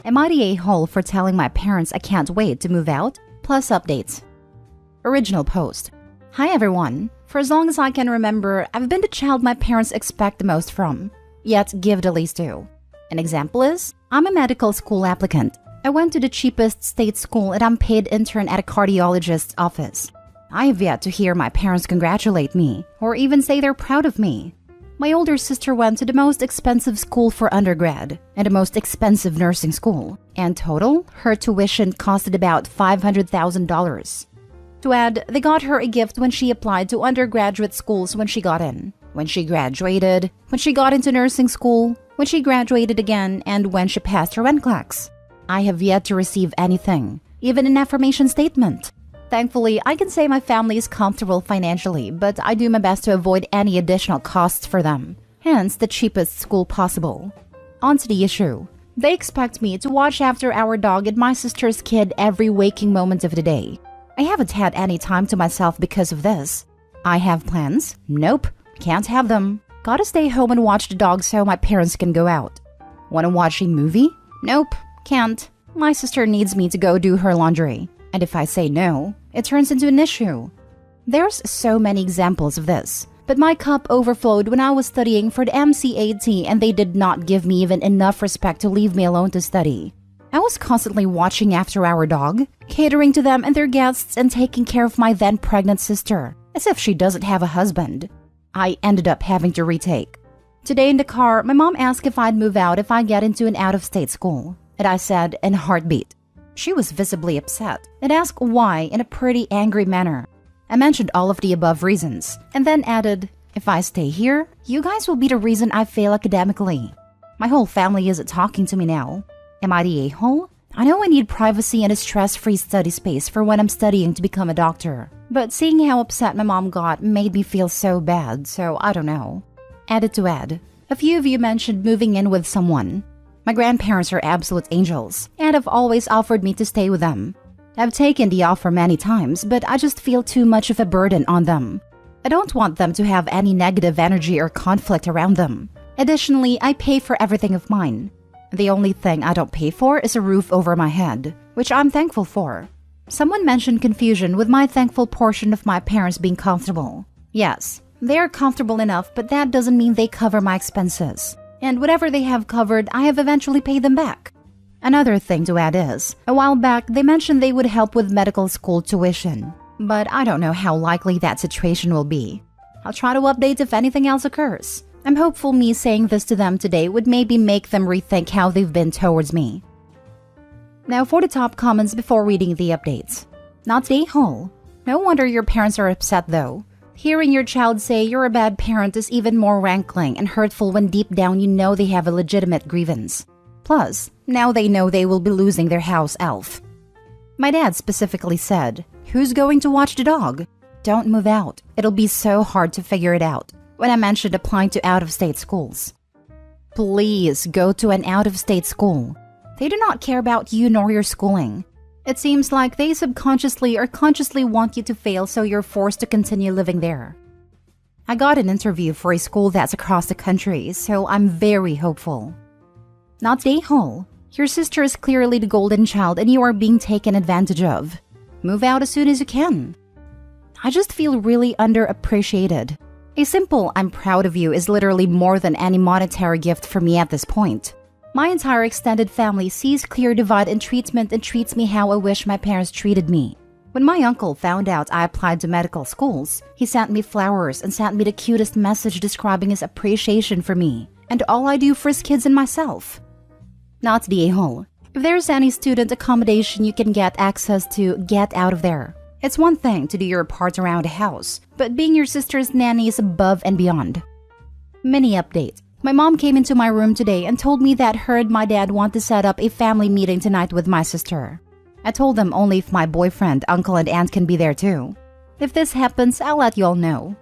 Am I the a-hole for telling my parents I can't wait to move out? Plus updates. Original post. Hi everyone. For as long as I can remember, I've been the child my parents expect the most from, yet give the least to. An example is, I'm a medical school applicant. I went to the cheapest state school and I'm paid intern at a cardiologist's office. I have yet to hear my parents congratulate me, or even say they're proud of me. My older sister went to the most expensive school for undergrad and the most expensive nursing school, and total, her tuition costed about $500,000. To add, they got her a gift when she applied to undergraduate schools when she got in, when she graduated, when she got into nursing school, when she graduated again, and when she passed her NCLEX. I have yet to receive anything, even an affirmation statement. Thankfully, I can say my family is comfortable financially, but I do my best to avoid any additional costs for them, hence the cheapest school possible. On to the issue. They expect me to watch after our dog and my sister's kid every waking moment of the day. I haven't had any time to myself because of this. I have plans? Nope, can't have them. Gotta stay home and watch the dog so my parents can go out. Wanna watch a movie? Nope, can't. My sister needs me to go do her laundry. And if I say no, it turns into an issue. There's so many examples of this, but my cup overflowed when I was studying for the MCAT and they did not give me even enough respect to leave me alone to study. I was constantly watching after our dog, catering to them and their guests and taking care of my then pregnant sister, as if she doesn't have a husband. I ended up having to retake. Today in the car, my mom asked if I'd move out if I get into an out-of-state school, and I said in a heartbeat. She was visibly upset and asked why in a pretty angry manner. I mentioned all of the above reasons, and then added, if I stay here, you guys will be the reason I fail academically. My whole family isn't talking to me now. Am I the a-hole? I know I need privacy and a stress-free study space for when I'm studying to become a doctor. But seeing how upset my mom got made me feel so bad, so I don't know. Added to add, a few of you mentioned moving in with someone. My grandparents are absolute angels, and have always offered me to stay with them. I've taken the offer many times, but I just feel too much of a burden on them. I don't want them to have any negative energy or conflict around them. Additionally, I pay for everything of mine. The only thing I don't pay for is a roof over my head, which I'm thankful for. Someone mentioned confusion with my thankful portion of my parents being comfortable. Yes, they are comfortable enough, but that doesn't mean they cover my expenses. And whatever they have covered, I have eventually paid them back. Another thing to add is, a while back they mentioned they would help with medical school tuition. But I don't know how likely that situation will be. I'll try to update if anything else occurs. I'm hopeful me saying this to them today would maybe make them rethink how they've been towards me. Now for the top comments before reading the updates. Not the a-hole. No wonder your parents are upset though. Hearing your child say you're a bad parent is even more rankling and hurtful when deep down you know they have a legitimate grievance. Plus, now they know they will be losing their house elf. My dad specifically said, "Who's going to watch the dog? Don't move out. It'll be so hard to figure it out," when I mentioned applying to out-of-state schools. Please go to an out-of-state school. They do not care about you nor your schooling. It seems like they subconsciously or consciously want you to fail, so you're forced to continue living there. I got an interview for a school that's across the country, so I'm very hopeful. Not the a-hole. Your sister is clearly the golden child and you are being taken advantage of. Move out as soon as you can. I just feel really underappreciated. A simple "I'm proud of you" is literally more than any monetary gift for me at this point. My entire extended family sees clear divide in treatment and treats me how I wish my parents treated me. When my uncle found out I applied to medical schools, he sent me flowers and sent me the cutest message describing his appreciation for me and all I do for his kids and myself. Not the a-hole. If there's any student accommodation you can get access to, get out of there. It's one thing to do your part around the house, but being your sister's nanny is above and beyond. Mini update. My mom came into my room today and told me that her and my dad want to set up a family meeting tonight with my sister. I told them only if my boyfriend, uncle, and aunt can be there too. If this happens, I'll let you all know.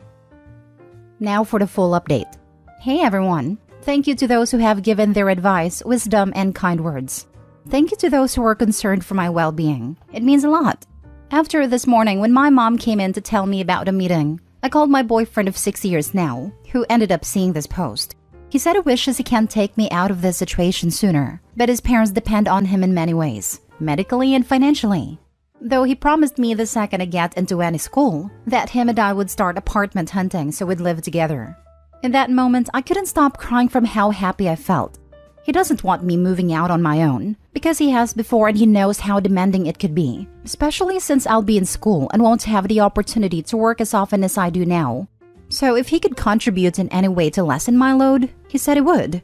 Now for the full update. Hey everyone. Thank you to those who have given their advice, wisdom, and kind words. Thank you to those who are concerned for my well-being. It means a lot. After this morning, when my mom came in to tell me about a meeting, I called my boyfriend of 6 years now, who ended up seeing this post. He said he wishes he can take me out of this situation sooner, but his parents depend on him in many ways, medically and financially. Though he promised me the second I get into any school, that him and I would start apartment hunting so we'd live together. In that moment, I couldn't stop crying from how happy I felt. He doesn't want me moving out on my own, because he has before and he knows how demanding it could be, especially since I'll be in school and won't have the opportunity to work as often as I do now. So if he could contribute in any way to lessen my load, he said he would.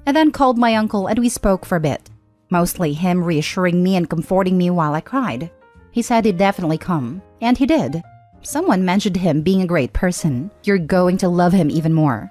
I then called my uncle and we spoke for a bit, mostly him reassuring me and comforting me while I cried. He said he'd definitely come, and he did. Someone mentioned him being a great person. You're going to love him even more.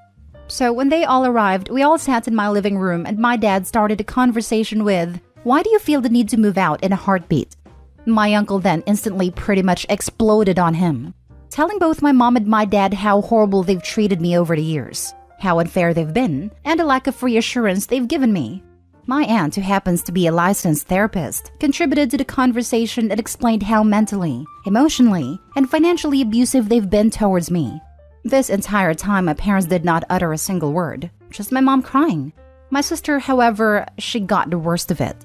So when they all arrived, we all sat in my living room and my dad started a conversation with, "Why do you feel the need to move out in a heartbeat?" My uncle then instantly pretty much exploded on him, telling both my mom and my dad how horrible they've treated me over the years, how unfair they've been, and a lack of reassurance they've given me. My aunt, who happens to be a licensed therapist, contributed to the conversation and explained how mentally, emotionally, and financially abusive they've been towards me. This entire time, my parents did not utter a single word, just my mom crying. My sister, however, she got the worst of it.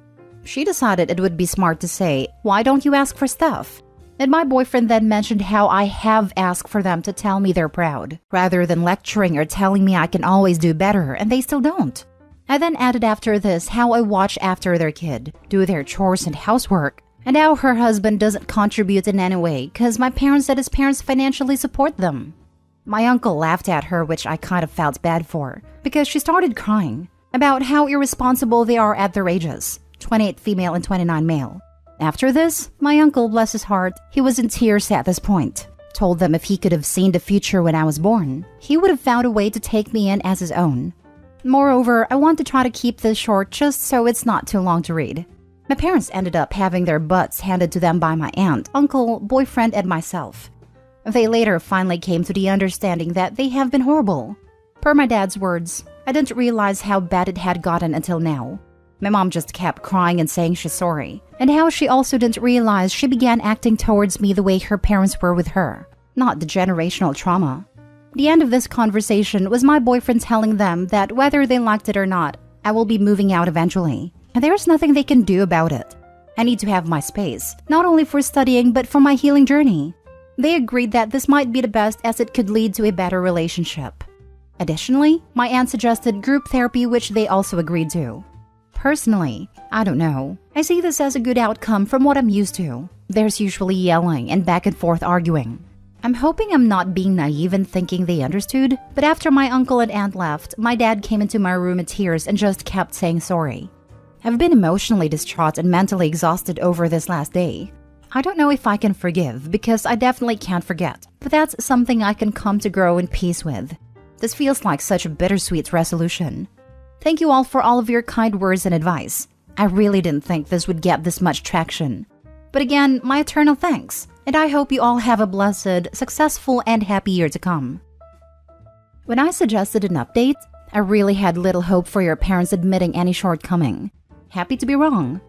She decided it would be smart to say, "Why don't you ask for stuff?" And my boyfriend then mentioned how I have asked for them to tell me they're proud, rather than lecturing or telling me I can always do better, and they still don't. I then added after this how I watch after their kid, do their chores and housework, and how her husband doesn't contribute in any way because my parents said his parents financially support them. My uncle laughed at her, which I kind of felt bad for, because she started crying about how irresponsible they are at their ages, 28 female and 29 male. After this, my uncle, bless his heart, he was in tears at this point, told them if he could have seen the future when I was born, he would have found a way to take me in as his own. Moreover, I want to try to keep this short just so it's not too long to read. My parents ended up having their butts handed to them by my aunt, uncle, boyfriend, and myself. They later finally came to the understanding that they have been horrible. Per my dad's words, I didn't realize how bad it had gotten until now. My mom just kept crying and saying she's sorry, and how she also didn't realize she began acting towards me the way her parents were with her, not the generational trauma. The end of this conversation was my boyfriend telling them that whether they liked it or not, I will be moving out eventually, and there's nothing they can do about it. I need to have my space, not only for studying but for my healing journey. They agreed that this might be the best as it could lead to a better relationship. Additionally, my aunt suggested group therapy, which they also agreed to. Personally, I don't know. I see this as a good outcome from what I'm used to. There's usually yelling and back and forth arguing. I'm hoping I'm not being naive and thinking they understood, but after my uncle and aunt left, my dad came into my room in tears and just kept saying sorry. I've been emotionally distraught and mentally exhausted over this last day. I don't know if I can forgive, because I definitely can't forget, but that's something I can come to grow in peace with. This feels like such a bittersweet resolution. Thank you all for all of your kind words and advice. I really didn't think this would get this much traction. But again, my eternal thanks, and I hope you all have a blessed, successful, and happy year to come. When I suggested an update, I really had little hope for your parents admitting any shortcoming. Happy to be wrong.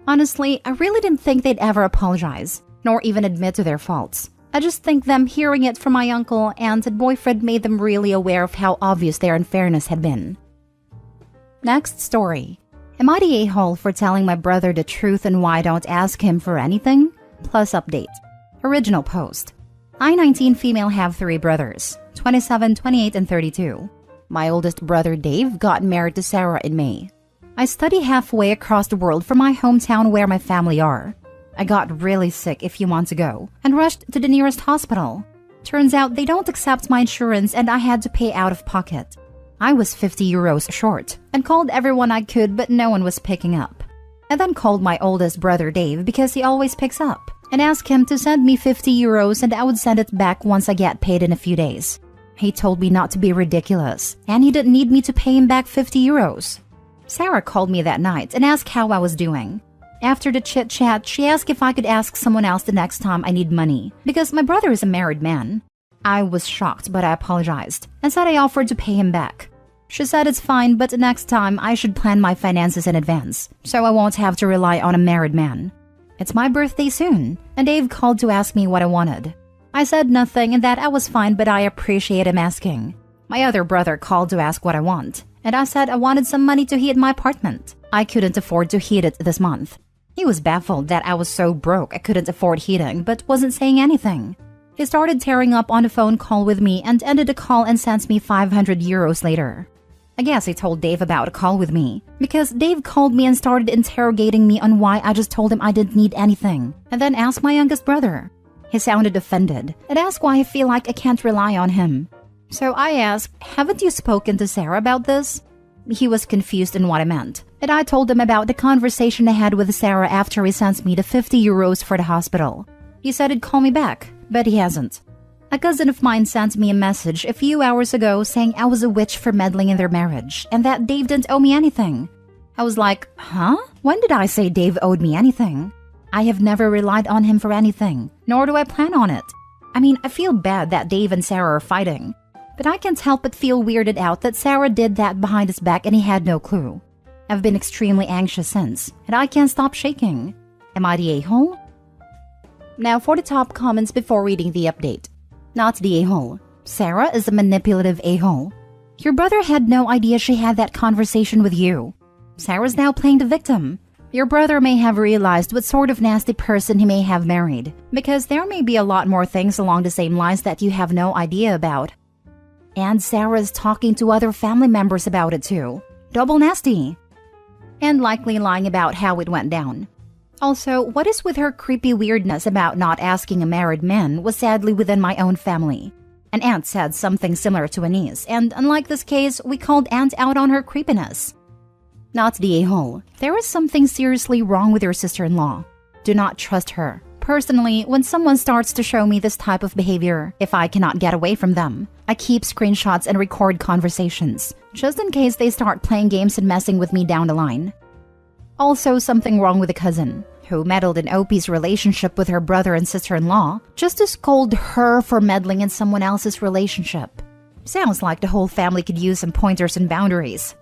Honestly, I really didn't think they'd ever apologize, nor even admit to their faults. I just think them hearing it from my uncle and boyfriend made them really aware of how obvious their unfairness had been. Next story. Am I the a-hole for telling my brother the truth and why I don't ask him for anything? Plus update. Original post. I, 19 female, have 3 brothers, 27, 28, and 32. My oldest brother Dave got married to Sarah in May. I study halfway across the world from my hometown where my family are. I got really sick a few months ago and rushed to the nearest hospital. Turns out they don't accept my insurance and I had to pay out of pocket. I was 50 euros short and called everyone I could, but no one was picking up. I then called my oldest brother Dave because he always picks up and asked him to send me 50 euros and I would send it back once I get paid in a few days. He told me not to be ridiculous and he didn't need me to pay him back 50 euros. Sarah called me that night and asked how I was doing. After the chit-chat, she asked if I could ask someone else the next time I need money, because my brother is a married man. I was shocked, but I apologized and said I offered to pay him back. She said it's fine, but next time I should plan my finances in advance, so I won't have to rely on a married man. It's my birthday soon, and Dave called to ask me what I wanted. I said nothing and that I was fine, but I appreciate him asking. My other brother called to ask what I want, and I said I wanted some money to heat my apartment. I couldn't afford to heat it this month. He was baffled that I was so broke I couldn't afford heating, but wasn't saying anything. He started tearing up on a phone call with me and ended the call and sent me 500 euros later. I guess he told Dave about a call with me, because Dave called me and started interrogating me on why I just told him I didn't need anything, and then asked my youngest brother. He sounded offended and asked why I feel like I can't rely on him. So I asked, haven't you spoken to Sarah about this? He was confused in what I meant, and I told him about the conversation I had with Sarah after he sent me the 50 euros for the hospital. He said he'd call me back, but he hasn't. A cousin of mine sent me a message a few hours ago saying I was a witch for meddling in their marriage and that Dave didn't owe me anything. I was like, huh? When did I say Dave owed me anything? I have never relied on him for anything, nor do I plan on it. I mean, I feel bad that Dave and Sarah are fighting, but I can't help but feel weirded out that Sarah did that behind his back and he had no clue. I've been extremely anxious since, and I can't stop shaking. Am I the a-hole? Now for the top comments before reading the update. Not the a-hole. Sarah is a manipulative a-hole. Your brother had no idea she had that conversation with you. Sarah's now playing the victim. Your brother may have realized what sort of nasty person he may have married, because there may be a lot more things along the same lines that you have no idea about. And Sarah's talking to other family members about it too. Double nasty. And likely lying about how it went down. Also, what is with her creepy weirdness about not asking a married man was sadly within my own family. An aunt said something similar to a niece, and unlike this case, we called aunt out on her creepiness. Not the a-hole. There is something seriously wrong with your sister-in-law. Do not trust her. Personally, when someone starts to show me this type of behavior, if I cannot get away from them, I keep screenshots and record conversations, just in case they start playing games and messing with me down the line. Also, something wrong with a cousin, who meddled in OP's relationship with her brother and sister-in-law, just to scold her for meddling in someone else's relationship. Sounds like the whole family could use some pointers and boundaries.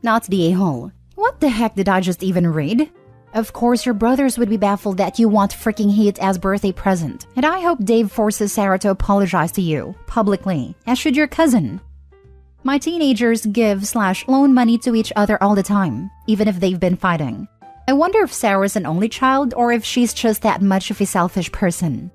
Not the a-hole. What the heck did I just even read? Of course, your brothers would be baffled that you want freaking heat as birthday present, and I hope Dave forces Sarah to apologize to you, publicly, as should your cousin. My teenagers give/loan money to each other all the time, even if they've been fighting. I wonder if Sarah's an only child or if she's just that much of a selfish person.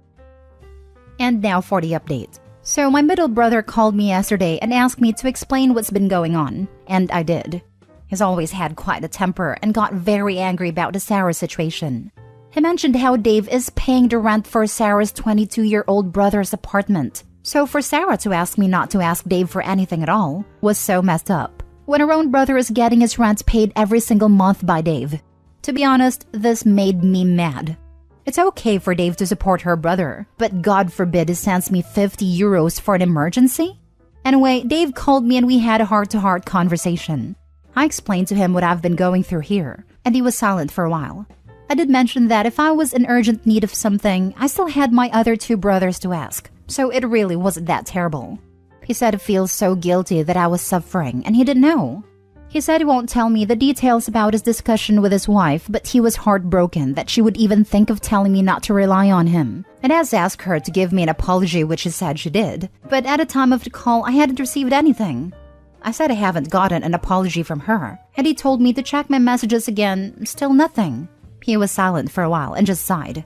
And now for the update. So my middle brother called me yesterday and asked me to explain what's been going on, and I did. He's always had quite a temper and got very angry about the Sarah situation. He mentioned how Dave is paying the rent for Sarah's 22-year-old brother's apartment. So for Sarah to ask me not to ask Dave for anything at all was so messed up, when her own brother is getting his rent paid every single month by Dave. To be honest, this made me mad. It's okay for Dave to support her brother, but God forbid he sends me 50 euros for an emergency? Anyway, Dave called me and we had a heart-to-heart conversation. I explained to him what I've been going through here, and he was silent for a while. I did mention that if I was in urgent need of something, I still had my other two brothers to ask, so it really wasn't that terrible. He said he feels so guilty that I was suffering, and he didn't know. He said he won't tell me the details about his discussion with his wife, but he was heartbroken that she would even think of telling me not to rely on him, and has asked her to give me an apology, which she said she did, but at the time of the call I hadn't received anything. I said I haven't gotten an apology from her, and he told me to check my messages again, still nothing. He was silent for a while and just sighed.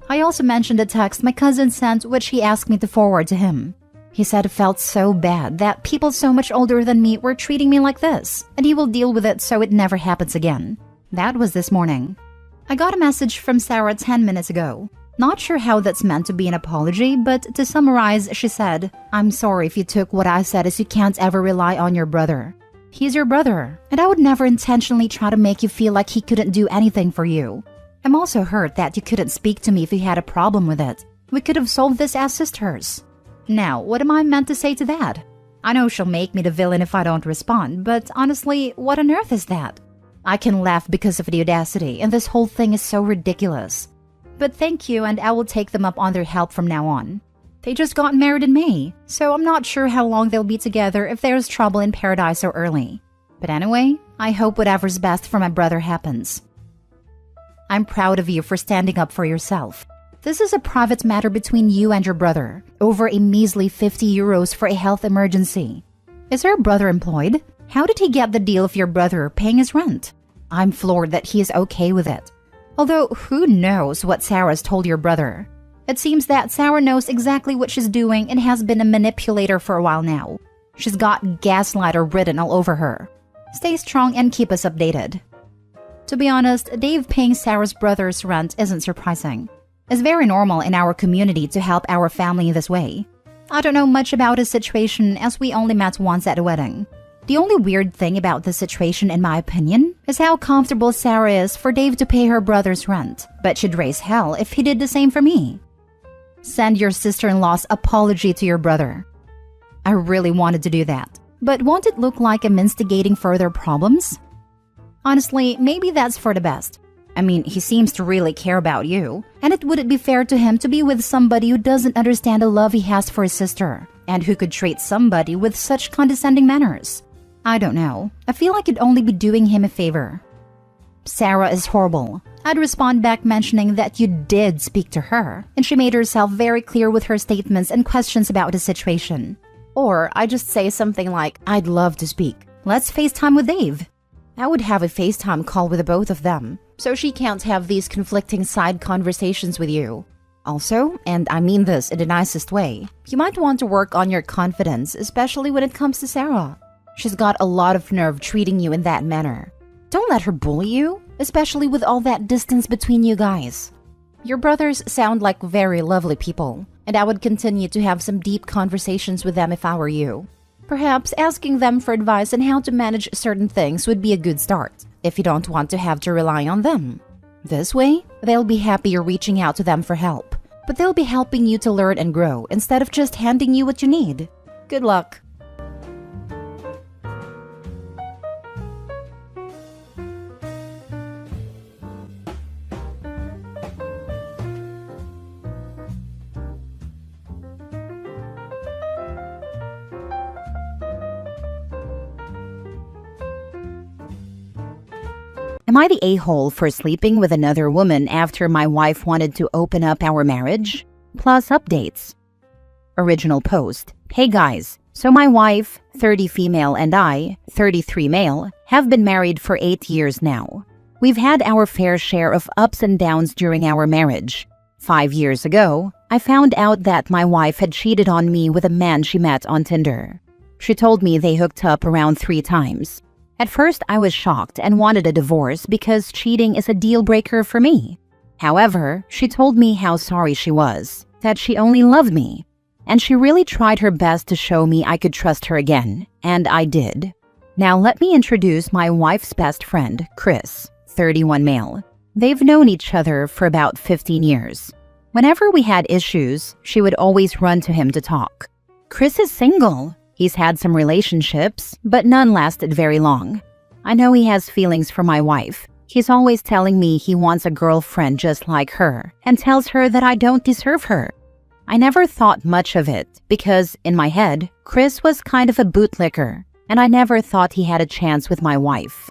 I also mentioned a text my cousin sent which he asked me to forward to him. He said it felt so bad that people so much older than me were treating me like this, and he will deal with it so it never happens again. That was this morning. I got a message from Sarah 10 minutes ago. Not sure how that's meant to be an apology, but to summarize, she said, "I'm sorry if you took what I said as you can't ever rely on your brother. He's your brother, and I would never intentionally try to make you feel like he couldn't do anything for you. I'm also hurt that you couldn't speak to me if you had a problem with it. We could have solved this as sisters." Now, what am I meant to say to that? I know she'll make me the villain if I don't respond, but honestly, what on earth is that? I can laugh because of the audacity, and this whole thing is so ridiculous. But thank you, and I will take them up on their help from now on. They just got married in May, so I'm not sure how long they'll be together if there's trouble in paradise so early. But anyway, I hope whatever's best for my brother happens. I'm proud of you for standing up for yourself. This is a private matter between you and your brother, over a measly 50 euros for a health emergency. Is her brother employed? How did he get the deal of your brother paying his rent? I'm floored that he is okay with it. Although, who knows what Sarah's told your brother? It seems that Sarah knows exactly what she's doing and has been a manipulator for a while now. She's got gaslighter written all over her. Stay strong and keep us updated. To be honest, Dave paying Sarah's brother's rent isn't surprising. It's very normal in our community to help our family this way. I don't know much about his situation as we only met once at a wedding. The only weird thing about this situation, in my opinion, is how comfortable Sarah is for Dave to pay her brother's rent, but she'd raise hell if he did the same for me. Send your sister-in-law's apology to your brother. I really wanted to do that, but won't it look like I'm instigating further problems? Honestly, maybe that's for the best. I mean, he seems to really care about you, and it wouldn't be fair to him to be with somebody who doesn't understand the love he has for his sister, and who could treat somebody with such condescending manners. I don't know. I feel like you'd only be doing him a favor. Sarah is horrible. I'd respond back mentioning that you did speak to her, and she made herself very clear with her statements and questions about the situation. Or I just say something like, I'd love to speak. Let's FaceTime with Dave. I would have a FaceTime call with the both of them, so she can't have these conflicting side conversations with you. Also, and I mean this in the nicest way, you might want to work on your confidence, especially when it comes to Sarah. She's got a lot of nerve treating you in that manner. Don't let her bully you, especially with all that distance between you guys. Your brothers sound like very lovely people, and I would continue to have some deep conversations with them if I were you. Perhaps asking them for advice on how to manage certain things would be a good start, if you don't want to have to rely on them. This way, they'll be happy you're reaching out to them for help, but they'll be helping you to learn and grow instead of just handing you what you need. Good luck. Am I the a-hole for sleeping with another woman after my wife wanted to open up our marriage? Plus updates. Original post. Hey guys, so my wife, 30 female, and I, 33 male, have been married for 8 years now. We've had our fair share of ups and downs during our marriage. 5 years ago, I found out that my wife had cheated on me with a man she met on Tinder. She told me they hooked up around 3 times. At first, I was shocked and wanted a divorce because cheating is a deal breaker for me. However, she told me how sorry she was, that she only loved me, and she really tried her best to show me I could trust her again, and I did. Now let me introduce my wife's best friend, Chris, 31 male. They've known each other for about 15 years. Whenever we had issues, she would always run to him to talk. Chris is single. He's had some relationships, but none lasted very long. I know he has feelings for my wife. He's always telling me he wants a girlfriend just like her and tells her that I don't deserve her. I never thought much of it because, in my head, Chris was kind of a bootlicker, and I never thought he had a chance with my wife.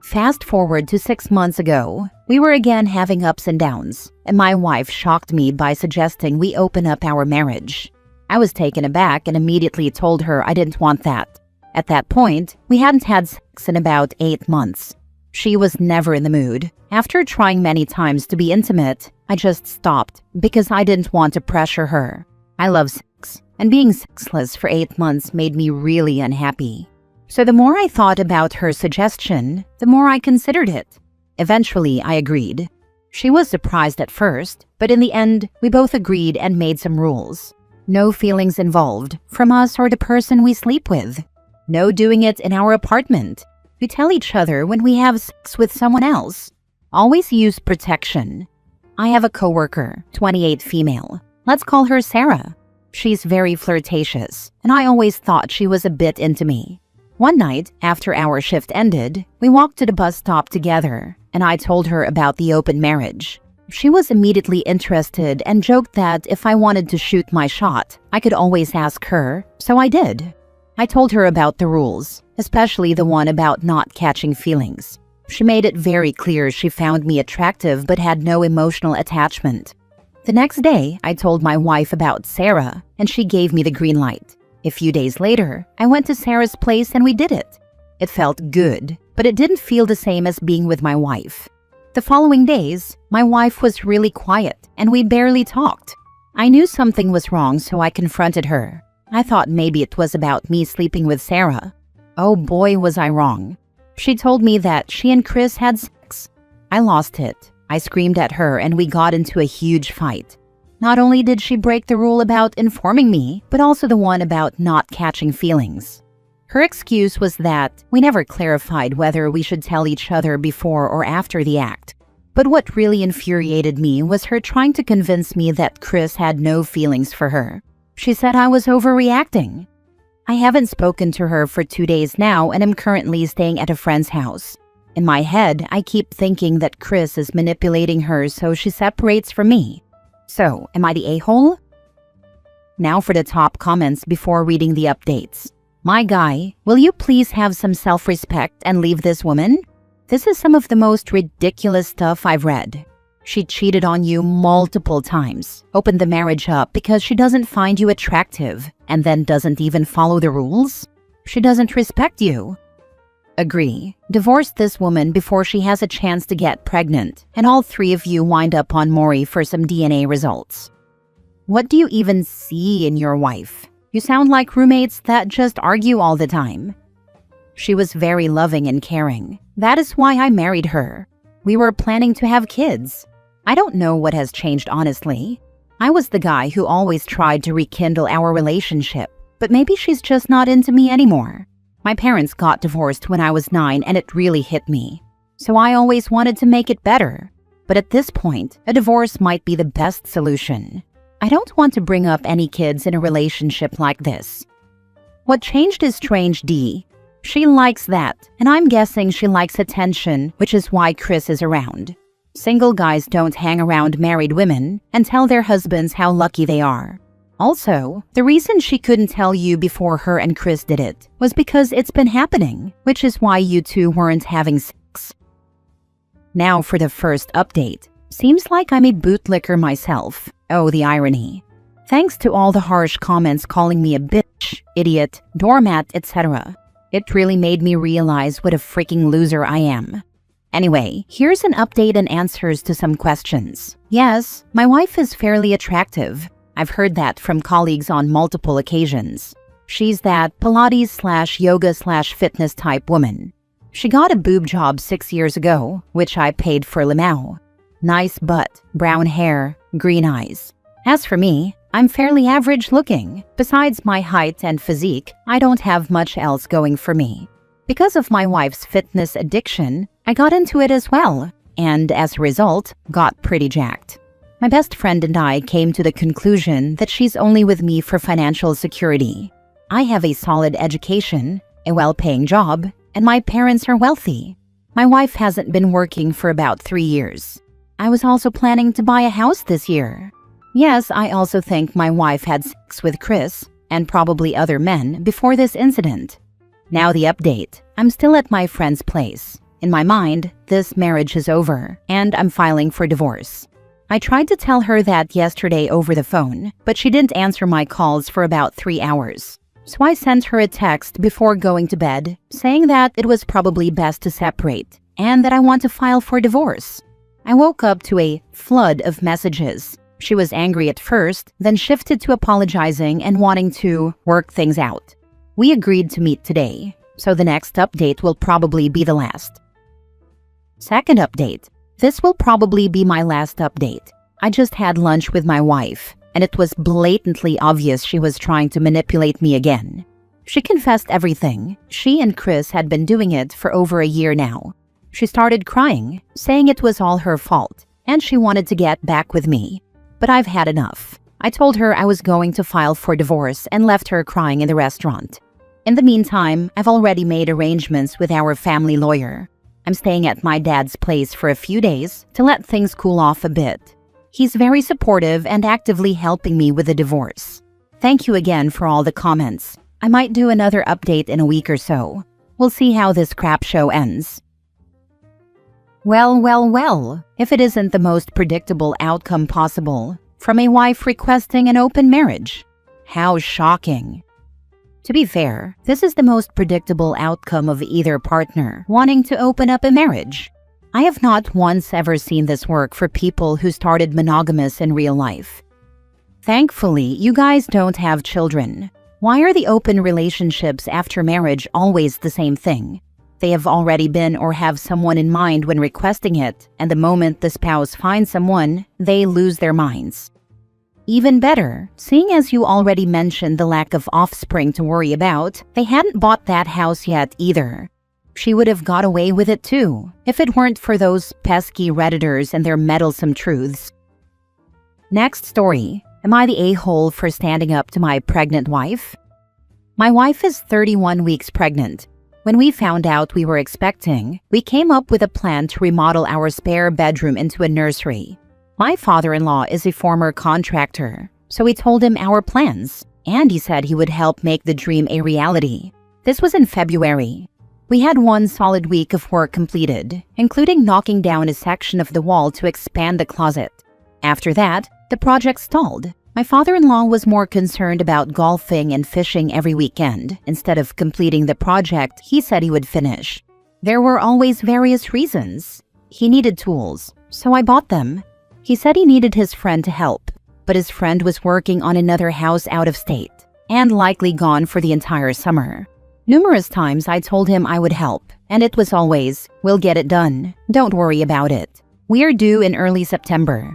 Fast forward to 6 months ago, we were again having ups and downs, and my wife shocked me by suggesting we open up our marriage. I was taken aback and immediately told her I didn't want that. At that point, we hadn't had sex in about 8 months. She was never in the mood. After trying many times to be intimate, I just stopped because I didn't want to pressure her. I love sex, and being sexless for 8 months made me really unhappy. So the more I thought about her suggestion, the more I considered it. Eventually, I agreed. She was surprised at first, but in the end, we both agreed and made some rules. No feelings involved from us or the person we sleep with. No doing it in our apartment. We tell each other when we have sex with someone else. Always use protection. I have a coworker, 28 female. Let's call her Sarah. She's very flirtatious, and I always thought she was a bit into me. One night, after our shift ended, we walked to the bus stop together, and I told her about the open marriage. She was immediately interested and joked that if I wanted to shoot my shot, I could always ask her, so I did. I told her about the rules, especially the one about not catching feelings. She made it very clear she found me attractive but had no emotional attachment. The next day, I told my wife about Sarah, and she gave me the green light. A few days later, I went to Sarah's place and we did it. It felt good, but it didn't feel the same as being with my wife. The following days, my wife was really quiet and we barely talked. I knew something was wrong, so I confronted her. I thought maybe it was about me sleeping with Sarah. Oh boy, was I wrong. She told me that she and Chris had sex. I lost it. I screamed at her and we got into a huge fight. Not only did she break the rule about informing me, but also the one about not catching feelings. Her excuse was that we never clarified whether we should tell each other before or after the act. But what really infuriated me was her trying to convince me that Chris had no feelings for her. She said I was overreacting. I haven't spoken to her for 2 days now and am currently staying at a friend's house. In my head, I keep thinking that Chris is manipulating her so she separates from me. So, am I the a-hole? Now for the top comments before reading the updates. My guy, will you please have some self-respect and leave this woman? This is some of the most ridiculous stuff I've read. She cheated on you multiple times, opened the marriage up because she doesn't find you attractive, and then doesn't even follow the rules? She doesn't respect you. Agree. Divorce this woman before she has a chance to get pregnant, and all 3 of you wind up on Maury for some DNA results. What do you even see in your wife? You sound like roommates that just argue all the time. She was very loving and caring. That is why I married her. We were planning to have kids. I don't know what has changed, honestly. I was the guy who always tried to rekindle our relationship, but maybe she's just not into me anymore. My parents got divorced when I was 9 and it really hit me. So I always wanted to make it better. But at this point, a divorce might be the best solution. I don't want to bring up any kids in a relationship like this. What changed is strange D. She likes that, and I'm guessing she likes attention, which is why Chris is around. Single guys don't hang around married women and tell their husbands how lucky they are. Also, the reason she couldn't tell you before her and Chris did it was because it's been happening, which is why you two weren't having sex. Now for the first update. Seems like I'm a bootlicker myself. Oh, the irony. Thanks to all the harsh comments calling me a bitch, idiot, doormat, etc. It really made me realize what a freaking loser I am. Anyway, here's an update and answers to some questions. Yes, my wife is fairly attractive. I've heard that from colleagues on multiple occasions. She's that Pilates/yoga/fitness type woman. She got a boob job 6 years ago, which I paid for Limau. Nice butt, brown hair, green eyes. As for me, I'm fairly average looking. Besides my height and physique, I don't have much else going for me. Because of my wife's fitness addiction, I got into it as well, and as a result, got pretty jacked. My best friend and I came to the conclusion that she's only with me for financial security. I have a solid education, a well-paying job, and my parents are wealthy. My wife hasn't been working for about 3 years. I was also planning to buy a house this year. Yes, I also think my wife had sex with Chris, and probably other men, before this incident. Now the update. I'm still at my friend's place. In my mind, this marriage is over, and I'm filing for divorce. I tried to tell her that yesterday over the phone, but she didn't answer my calls for about 3 hours. So I sent her a text before going to bed, saying that it was probably best to separate, and that I want to file for divorce. I woke up to a flood of messages. She was angry at first, then shifted to apologizing and wanting to work things out. We agreed to meet today, so the next update will probably be the last. Second update. This will probably be my last update. I just had lunch with my wife, and it was blatantly obvious she was trying to manipulate me again. She confessed everything. She and Chris had been doing it for over a year now. She started crying, saying it was all her fault, and she wanted to get back with me. But I've had enough. I told her I was going to file for divorce and left her crying in the restaurant. In the meantime, I've already made arrangements with our family lawyer. I'm staying at my dad's place for a few days to let things cool off a bit. He's very supportive and actively helping me with the divorce. Thank you again for all the comments. I might do another update in a week or so. We'll see how this crap show ends. Well, if it isn't the most predictable outcome possible, from a wife requesting an open marriage. How shocking. To be fair, this is the most predictable outcome of either partner wanting to open up a marriage. I have not once ever seen this work for people who started monogamous in real life. Thankfully, you guys don't have children. Why are the open relationships after marriage always the same thing? They have already been or have someone in mind when requesting it, and the moment the spouse finds someone, they lose their minds. Even better, seeing as you already mentioned the lack of offspring to worry about, they hadn't bought that house yet either. She would have got away with it too, if it weren't for those pesky Redditors and their meddlesome truths. Next story. Am I the a-hole for standing up to my pregnant wife? My wife is 31 weeks pregnant. When we found out we were expecting, we came up with a plan to remodel our spare bedroom into a nursery. My father-in-law is a former contractor, so we told him our plans, and he said he would help make the dream a reality. This was in February. We had one solid week of work completed, including knocking down a section of the wall to expand the closet. After that, the project stalled. My father-in-law was more concerned about golfing and fishing every weekend. Instead of completing the project he said he would finish. There were always various reasons. He needed tools, so I bought them. He said he needed his friend to help, but his friend was working on another house out of state and likely gone for the entire summer. Numerous times I told him I would help, and it was always, "We'll get it done. Don't worry about it. We're due in early September."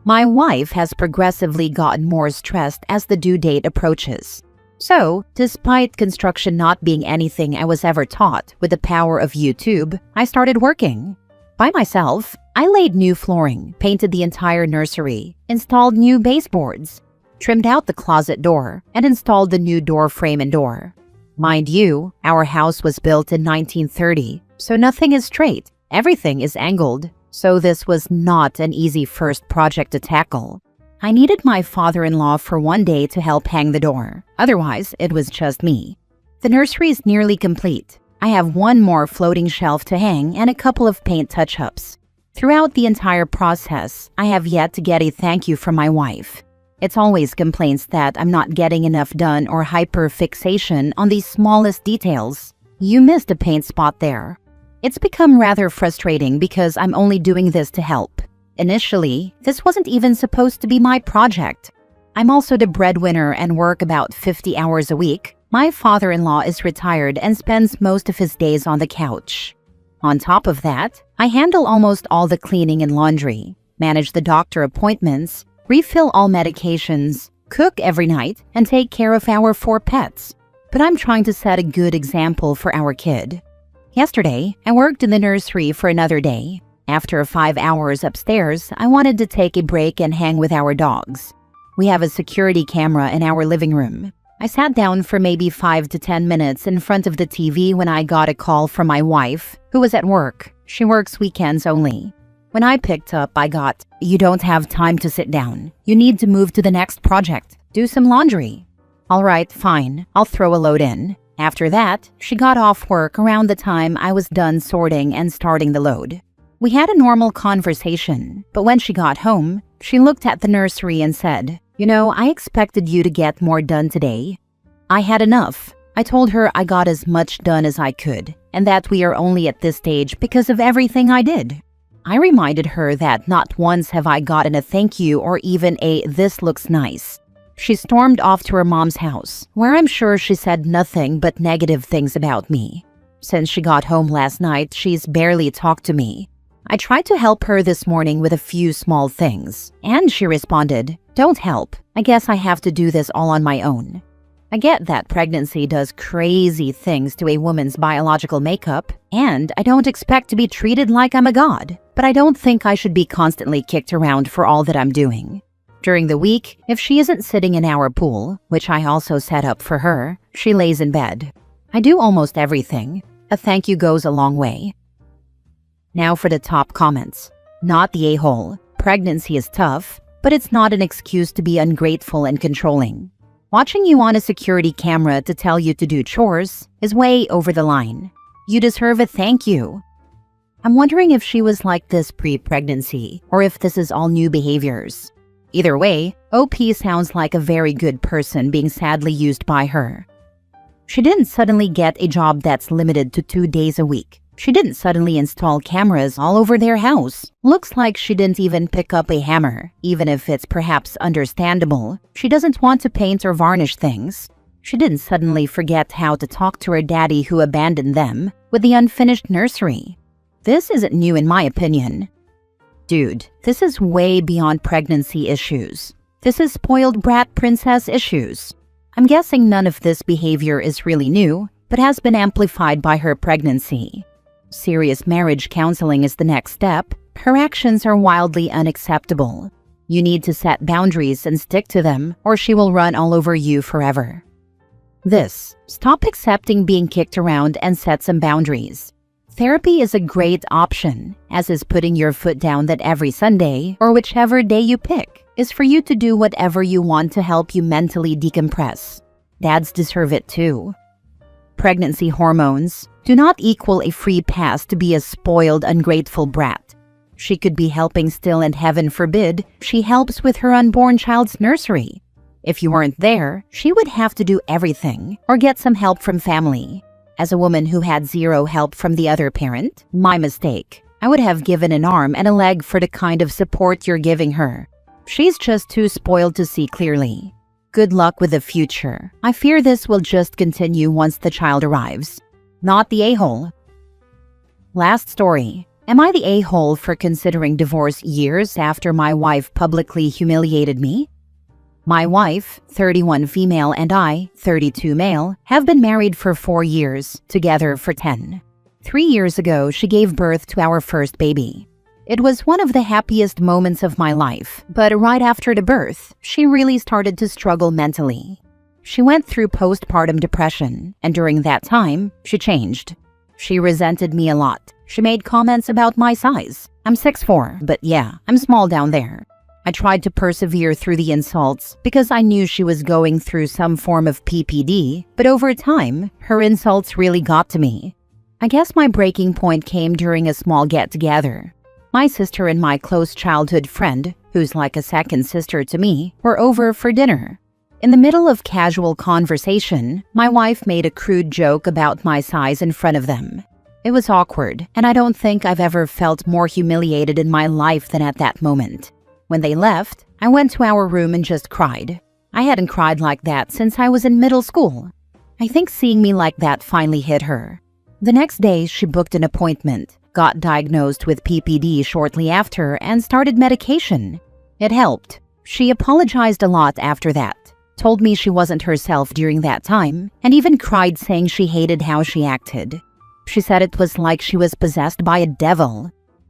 My wife has progressively gotten more stressed as the due date approaches. So, despite construction not being anything I was ever taught with the power of YouTube, I started working. By myself, I laid new flooring, painted the entire nursery, installed new baseboards, trimmed out the closet door, and installed the new door frame and door. Mind you, our house was built in 1930, so nothing is straight, everything is angled. So this was not an easy first project to tackle. I needed my father-in-law for one day to help hang the door. Otherwise, it was just me. The nursery is nearly complete. I have one more floating shelf to hang and a couple of paint touch-ups. Throughout the entire process, I have yet to get a thank you from my wife. It's always complaints that I'm not getting enough done or hyper-fixation on the smallest details. You missed a paint spot there. It's become rather frustrating because I'm only doing this to help. Initially, this wasn't even supposed to be my project. I'm also the breadwinner and work about 50 hours a week. My father-in-law is retired and spends most of his days on the couch. On top of that, I handle almost all the cleaning and laundry, manage the doctor appointments, refill all medications, cook every night, and take care of our 4 pets. But I'm trying to set a good example for our kid. Yesterday, I worked in the nursery for another day. After 5 hours upstairs, I wanted to take a break and hang with our dogs. We have a security camera in our living room. I sat down for maybe 5 to 10 minutes in front of the TV when I got a call from my wife, who was at work. She works weekends only. When I picked up, I got, "You don't have time to sit down. You need to move to the next project. Do some laundry." "All right, fine. I'll throw a load in." After that, she got off work around the time I was done sorting and starting the load. We had a normal conversation, but when she got home, she looked at the nursery and said, "You know, I expected you to get more done today." I had enough. I told her I got as much done as I could, and that we are only at this stage because of everything I did. I reminded her that not once have I gotten a thank you or even a "this looks nice." She stormed off to her mom's house, where I'm sure she said nothing but negative things about me. Since she got home last night, she's barely talked to me. I tried to help her this morning with a few small things, and she responded, "Don't help. I guess I have to do this all on my own." I get that pregnancy does crazy things to a woman's biological makeup, and I don't expect to be treated like I'm a god, but I don't think I should be constantly kicked around for all that I'm doing. During the week, if she isn't sitting in our pool, which I also set up for her, she lays in bed. I do almost everything. A thank you goes a long way. Now for the top comments. Not the a-hole. Pregnancy is tough, but it's not an excuse to be ungrateful and controlling. Watching you on a security camera to tell you to do chores is way over the line. You deserve a thank you. I'm wondering if she was like this pre-pregnancy, or if this is all new behaviors. Either way, OP sounds like a very good person being sadly used by her. She didn't suddenly get a job that's limited to 2 days a week. She didn't suddenly install cameras all over their house. Looks like she didn't even pick up a hammer, even if it's perhaps understandable. She doesn't want to paint or varnish things. She didn't suddenly forget how to talk to her daddy who abandoned them with the unfinished nursery. This isn't new in my opinion. Dude, this is way beyond pregnancy issues. This is spoiled brat princess issues. I'm guessing none of this behavior is really new, but has been amplified by her pregnancy. Serious marriage counseling is the next step. Her actions are wildly unacceptable. You need to set boundaries and stick to them, or she will run all over you forever. Stop accepting being kicked around and set some boundaries. Therapy is a great option, as is putting your foot down that every Sunday, or whichever day you pick, is for you to do whatever you want to help you mentally decompress. Dads deserve it too. Pregnancy hormones do not equal a free pass to be a spoiled, ungrateful brat. She could be helping still, and heaven forbid, she helps with her unborn child's nursery. If you weren't there, she would have to do everything or get some help from family. As a woman who had zero help from the other parent, my mistake. I would have given an arm and a leg for the kind of support you're giving her. She's just too spoiled to see clearly. Good luck with the future. I fear this will just continue once the child arrives. Not the a-hole. Last story. Am I the a-hole for considering divorce years after my wife publicly humiliated me? My wife, 31 female, and I, 32 male, have been married for 4 years, together for 10. 3 years ago, she gave birth to our first baby. It was one of the happiest moments of my life, but right after the birth, she really started to struggle mentally. She went through postpartum depression, and during that time, she changed. She resented me a lot. She made comments about my size. I'm 6'4", but yeah, I'm small down there. I tried to persevere through the insults because I knew she was going through some form of PPD, but over time, her insults really got to me. I guess my breaking point came during a small get-together. My sister and my close childhood friend, who's like a second sister to me, were over for dinner. In the middle of casual conversation, my wife made a crude joke about my size in front of them. It was awkward, and I don't think I've ever felt more humiliated in my life than at that moment. When they left, I went to our room and just cried. I hadn't cried like that since I was in middle school. I think seeing me like that finally hit her. The next day, she booked an appointment, got diagnosed with PPD shortly after, and started medication. It helped. She apologized a lot after that, told me she wasn't herself during that time, and even cried saying she hated how she acted. She said it was like she was possessed by a devil.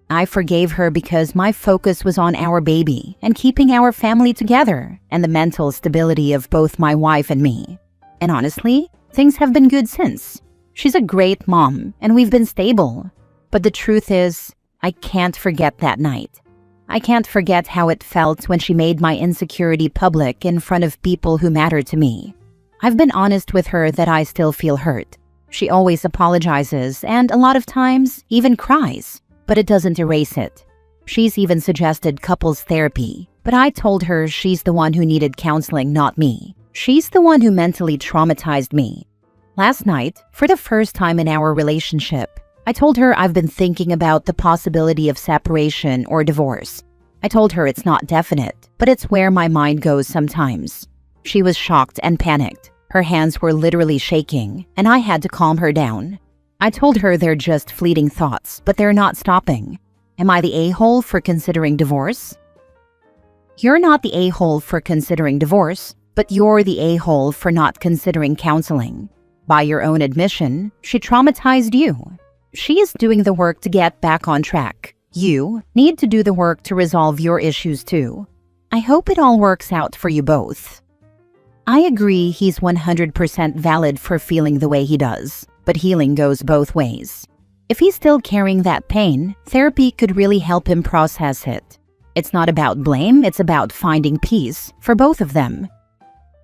I forgave her because my focus was on our baby and keeping our family together and the mental stability of both my wife and me. And honestly, things have been good since. She's a great mom and we've been stable. But the truth is, I can't forget that night. I can't forget how it felt when she made my insecurity public in front of people who matter to me. I've been honest with her that I still feel hurt. She always apologizes and a lot of times even cries, but it doesn't erase it. She's even suggested couples therapy, but I told her she's the one who needed counseling, not me. She's the one who mentally traumatized me. Last night, for the first time in our relationship, I told her I've been thinking about the possibility of separation or divorce. I told her it's not definite, but it's where my mind goes sometimes. She was shocked and panicked. Her hands were literally shaking, and I had to calm her down. I told her they're just fleeting thoughts, but they're not stopping. Am I the a-hole for considering divorce? You're not the a-hole for considering divorce, but you're the a-hole for not considering counseling. By your own admission, she traumatized you. She is doing the work to get back on track. You need to do the work to resolve your issues too. I hope it all works out for you both. I agree he's 100% valid for feeling the way he does, but healing goes both ways. If he's still carrying that pain, therapy could really help him process it. It's not about blame, it's about finding peace for both of them.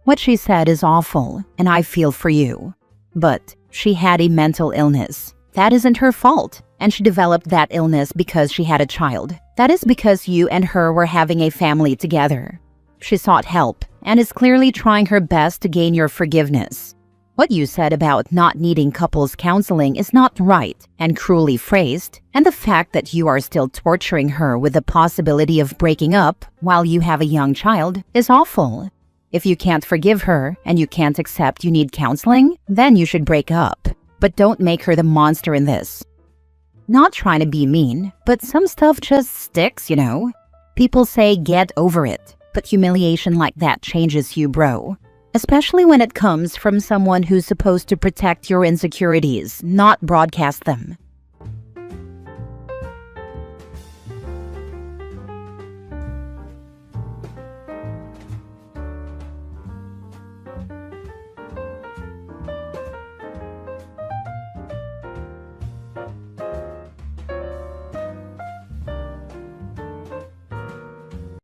What she said is awful, and I feel for you. But she had a mental illness. That isn't her fault, and she developed that illness because she had a child. That is because you and her were having a family together. She sought help and is clearly trying her best to gain your forgiveness. What you said about not needing couples counseling is not right and cruelly phrased, and the fact that you are still torturing her with the possibility of breaking up while you have a young child is awful. If you can't forgive her and you can't accept you need counseling, then you should break up. But don't make her the monster in this. Not trying to be mean, but some stuff just sticks, you know? People say get over it, but humiliation like that changes you, bro. Especially when it comes from someone who's supposed to protect your insecurities, not broadcast them.